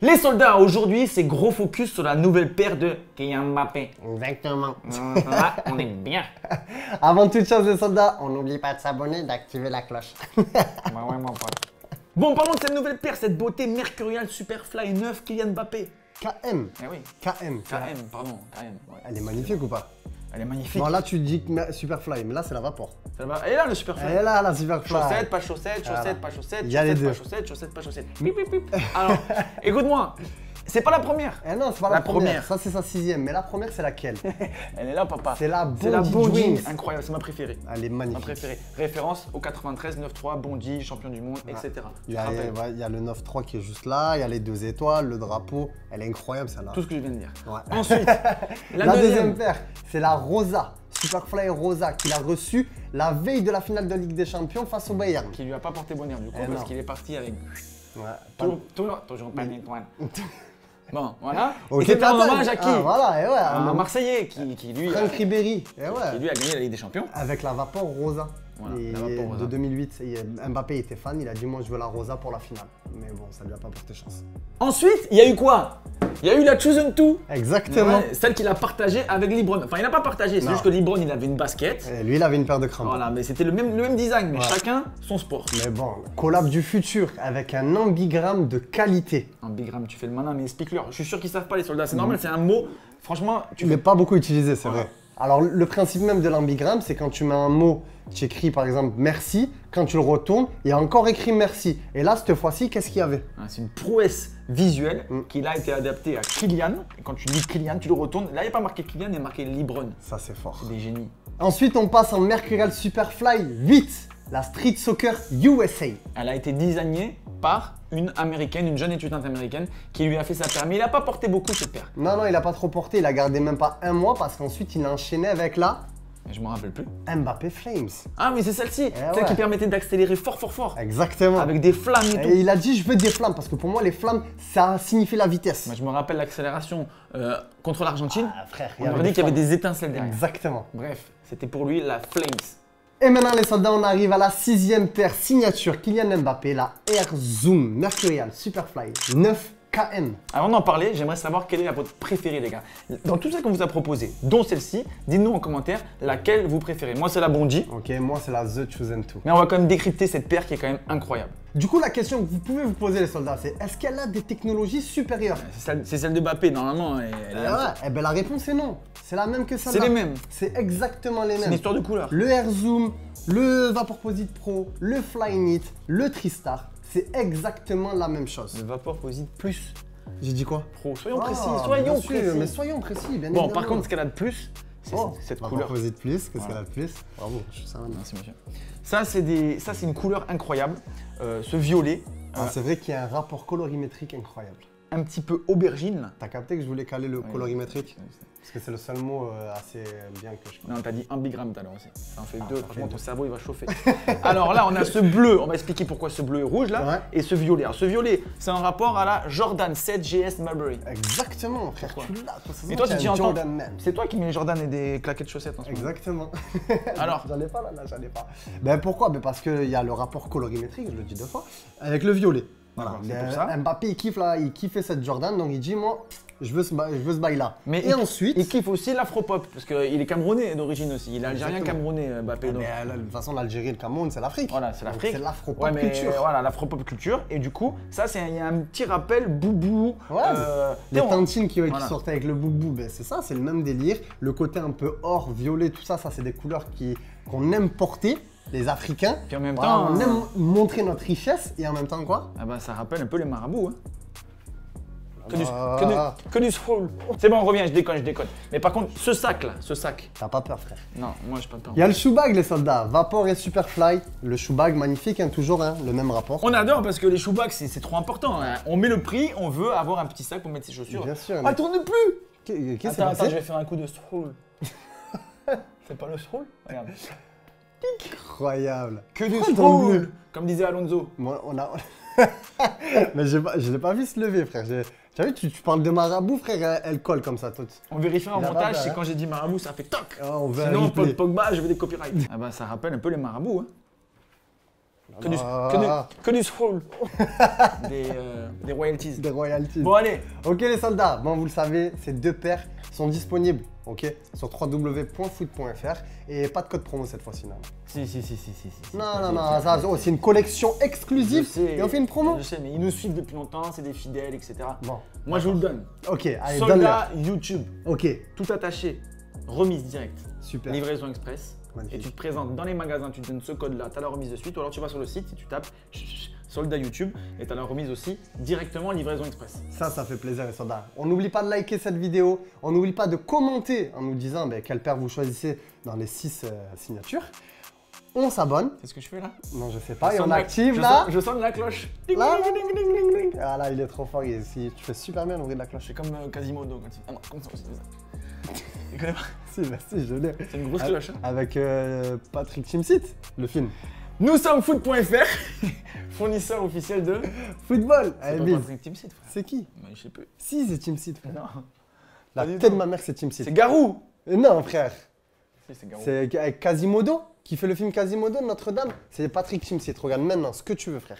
Les soldats, aujourd'hui, c'est gros focus sur la nouvelle paire de Kylian Mbappé. Exactement. Là, on est bien. Avant toute chose, les soldats, on n'oublie pas de s'abonner et d'activer la cloche. Ouais, mon pote. Bon, parlons de cette nouvelle paire, cette beauté mercuriale Superfly 9 Kylian Mbappé. KM. Eh oui. KM. Pardon. KM. Ouais. Elle est magnifique ou pas? Elle est magnifique. Non, là tu dis Superfly, mais là c'est la vapor. Ça va. Elle est là le Superfly. Elle est là la Superfly. Chaussettes, pas chaussettes, chaussettes, Voilà. pas chaussettes, Il y a les deux. pas chaussettes, chaussettes, pas chaussettes. Pip, pip, pip. Alors, écoute-moi, c'est pas la première. Eh non, c'est pas la première. Ça c'est sa 6ème, mais la première c'est laquelle? Elle est là, papa. C'est la Bondi Bondi. Dreams. Incroyable, c'est ma préférée. Elle est Ma magnifique. préférée. Référence au 93, 9-3, Bondi, champion du monde, etc. Il y a le 9-3 qui est juste là, il y a les 2 étoiles, le drapeau. Elle est incroyable celle-là. Tout ce que je viens de dire. Ouais. Ensuite, la deuxième paire, c'est la Rosa. Superfly Rosa qu'il a reçue la veille de la finale de Ligue des Champions face au Bayern. qui lui a pas porté bonheur du coup, Eh parce non. qu'il est parti avec Ouais, toujours pas d'étoile. Bon, voilà. Ok, Et c'était un t'attends. hommage à qui? Ah, voilà, et ouais. Un Marseillais qui lui, Franck Ribéry. Et qui ouais. lui a gagné la Ligue des Champions. Avec la vapeur Rosa. Voilà, Et la vapeur Rosa. de 2008, Mbappé était fan, il a dit moi je veux la Rosa pour la finale. Mais bon, ça lui a pas porté chance. Ensuite, il y a eu quoi? Il y a eu la Chosen 2. Exactement. Ouais, celle qu'il a partagée avec Libron. Enfin, il n'a pas partagé, c'est Non. juste que Libron, il avait une basket. Et lui, il avait une paire de crampons. Voilà, mais c'était le même design, mais Ouais. chacun son sport. Mais bon, collab du futur avec un ambigramme de qualité. Un bigramme, tu fais le malin, mais explique-leur. Je suis sûr qu'ils savent pas les soldats, c'est normal, c'est un mot. Franchement, tu Mais pas beaucoup utilisé, c'est Voilà. vrai. Alors, le principe même de l'ambigramme, c'est quand tu mets un mot, tu écris par exemple merci, quand tu le retournes, il y a encore écrit merci. Et là, cette fois-ci, qu'est-ce qu'il y avait? hein, c'est une prouesse visuelle Mm. qui a été adaptée à Kylian. Et quand tu dis Kylian, tu le retournes. Là, il n'y a pas marqué Kylian, il y a marqué Libron. Ça, c'est fort. C'est des génies. Ensuite, on passe en Mercurial Superfly 8, la Street Soccer USA. Elle a été designée par une américaine, une jeune étudiante américaine qui lui a fait sa paire. Mais il n'a pas porté beaucoup cette paire. Non, il a pas trop porté, il a gardé même pas un mois parce qu'ensuite, il a enchaîné avec la Mais je me rappelle plus. Mbappé Flames. Ah, mais c'est celle-ci, celle ouais. qui permettait d'accélérer fort, fort, fort. Exactement. Avec des flammes et tout. Et il a dit je veux des flammes parce que pour moi, les flammes, ça signifie la vitesse. Moi, je me rappelle l'accélération contre l'Argentine. Ah, frère, On aurait dit qu'il y avait des étincelles derrière. Exactement. Bref, c'était pour lui la Flames. Et maintenant les soldats, on arrive à la 6ème paire signature Kylian Mbappé, la Air Zoom Mercurial Superfly 9 KM. Avant d'en parler, j'aimerais savoir quelle est votre préférée, les gars. Dans tout ça qu'on vous a proposé, dont celle-ci, dites-nous en commentaire laquelle vous préférez. Moi, c'est la Bondi, Ok, moi c'est la The Chosen 2. mais on va quand même décrypter cette paire qui est quand même incroyable. Du coup, la question que vous pouvez vous poser les soldats, c'est est-ce qu'elle a des technologies supérieures? C'est celle de Mbappé, normalement. Elle est Ouais, eh ben la réponse est non. C'est la même que celle-là. C'est les mêmes. C'est exactement les C'est une mêmes. histoire de couleur. Le Air Zoom, le Vaporposit Pro, le Flyknit, le Tristar, c'est exactement la même chose. Le Vaporposit Plus J'ai dit quoi? Pro. Soyons précis, Ah, soyons bien sûr, précis. Mais soyons précis, bien Bon, évidemment. par contre, ce qu'elle a de plus, c'est Oh, cette on va couleur. proposer de plus, qu'est-ce Voilà. qu'elle a de plus? Bravo, je suis ça. Merci, monsieur. Ça, c'est une couleur incroyable. Ce violet, C'est vrai qu'il y a un rapport colorimétrique incroyable. un petit peu aubergine. Là. T'as capté que je voulais caler le Oui. colorimétrique? Parce que c'est le seul mot assez bien que je connais. Non, t'as dit un bigramme tout à l'heure aussi. Ça en fait deux. ça Franchement, fait ton deux. cerveau, il va chauffer. Alors là, on a ce bleu. On va expliquer pourquoi ce bleu est rouge là. Ouais. Et ce violet. Alors, ce violet, c'est en rapport à la Jordan 7 GS Marbury. Exactement, frère, Pourquoi tu l'as. Toi, ça se Et voit toi, qu'il y si a tu un entends. Jordan man. C'est toi qui mets les Jordan et des claquettes chaussettes en ce moment. Exactement. Alors J'en ai pas là, j'en ai pas. Ben pourquoi? Ben parce qu'il y a le rapport colorimétrique, je le dis 2 fois, avec le violet. Voilà. D'accord, c'est pour ça. Mbappé, il kiffe là, il kiffait cette Jordan, donc il dit moi, je veux ce bail là. Mais et ensuite. il kiffe aussi l'afropop, parce qu'il est camerounais d'origine aussi. Il est algérien Exactement. camerounais, Mbappé. donc. Mais de toute façon, l'Algérie et le Cameroun, c'est l'Afrique. Voilà, c'est Donc, l'Afrique. C'est l'afro-pop Ouais, mais culture. Voilà, l'afropop culture. Et du coup, ça, il y a un petit rappel boubou. Ouais, les Théo, tantines qui Voilà. sortaient avec le boubou, ben c'est ça, c'est le même délire. Le côté un peu or, violet, tout ça, ça c'est des couleurs qu'on aime porter, les Africains. Puis en même Voilà, temps, on aime montrer notre richesse et en même temps quoi? ah bah, ça rappelle un peu les marabouts. Hein. Ah. Que du scroll. C'est bon, on revient, je déconne. Mais par contre, ce sac là, ce sac. T'as pas peur, frère. Non, moi j'ai pas peur. Il y a le shoebag, les soldats. Vapor et Superfly. Le shoebag, magnifique, hein, toujours le même rapport. On adore parce que les shoebags, c'est trop important. Hein. On met le prix, on veut avoir un petit sac pour mettre ses chaussures. Bien sûr. Ah, tourne plus. Qu'est-ce qui s'est Attends, je passé? vais faire un coup de scroll. C'est pas le scroll? Regarde. Incroyable. Que du Pourquoi il tombe scroll. plus Comme disait Alonso. Moi, on a. Mais je l'ai pas vu se lever, frère. Tu as vu, tu parles de marabout, frère, elle colle comme ça, toute. On vérifie en Il a pas montage, peur, c'est hein. quand j'ai dit marabout, ça fait toc. Ah, on veut un Sinon, replay. Pogba, je veux des copyrights. Ah bah, ça rappelle un peu les marabouts. Hein. Que du, que du scroll. Des royalties. Des royalties. Bon, allez. Ok les soldats, bon vous le savez, ces deux paires sont disponibles, ok, sur www.foot.fr et pas de code promo cette fois-ci, non. Si. Non, ça, oh, c'est une collection exclusive Je sais, et on fait une promo. Je sais, mais ils nous suivent depuis longtemps, c'est des fidèles, etc. Bon, Moi, je vous le donne. ok, allez, donne-le. Soldat YouTube, Ok, tout attaché, remise directe, super. livraison express. Magnifique. Et tu te présentes dans les magasins, tu te donnes ce code-là, tu as la remise de suite. Ou alors tu vas sur le site et tu tapes Soldat YouTube et tu as la remise aussi directement livraison express. Ça fait plaisir les soldats. On n'oublie pas de liker cette vidéo, on n'oublie pas de commenter en nous disant quelle paire vous choisissez dans les 6 signatures. On s'abonne. C'est ce que je fais là? Non, je sais pas, et Je on sonne la- active je là. sonne- Je sonne la cloche. Là. Ah là, il est trop fort, tu fais super bien le bruit de la cloche. C'est comme Quasimodo quand il... Ah non, comme ça aussi. Tu connais pas? Si, je l'ai. C'est une grosse cloche. Hein. Avec Patrick Timsit, le film. Nous sommes foot.fr, fournisseur officiel de... Football. C'est Allez, pas bise. Patrick Timsit, frère. C'est qui? Mais je sais plus. Si, c'est Timsit, frère. Non. La Pas du tête tout. de ma mère, c'est Timsit. C'est Garou. Non, frère. Si, c'est Garou. C'est avec Quasimodo, qui fait le film Quasimodo de Notre-Dame. C'est Patrick Timsit. Regarde maintenant ce que tu veux, frère.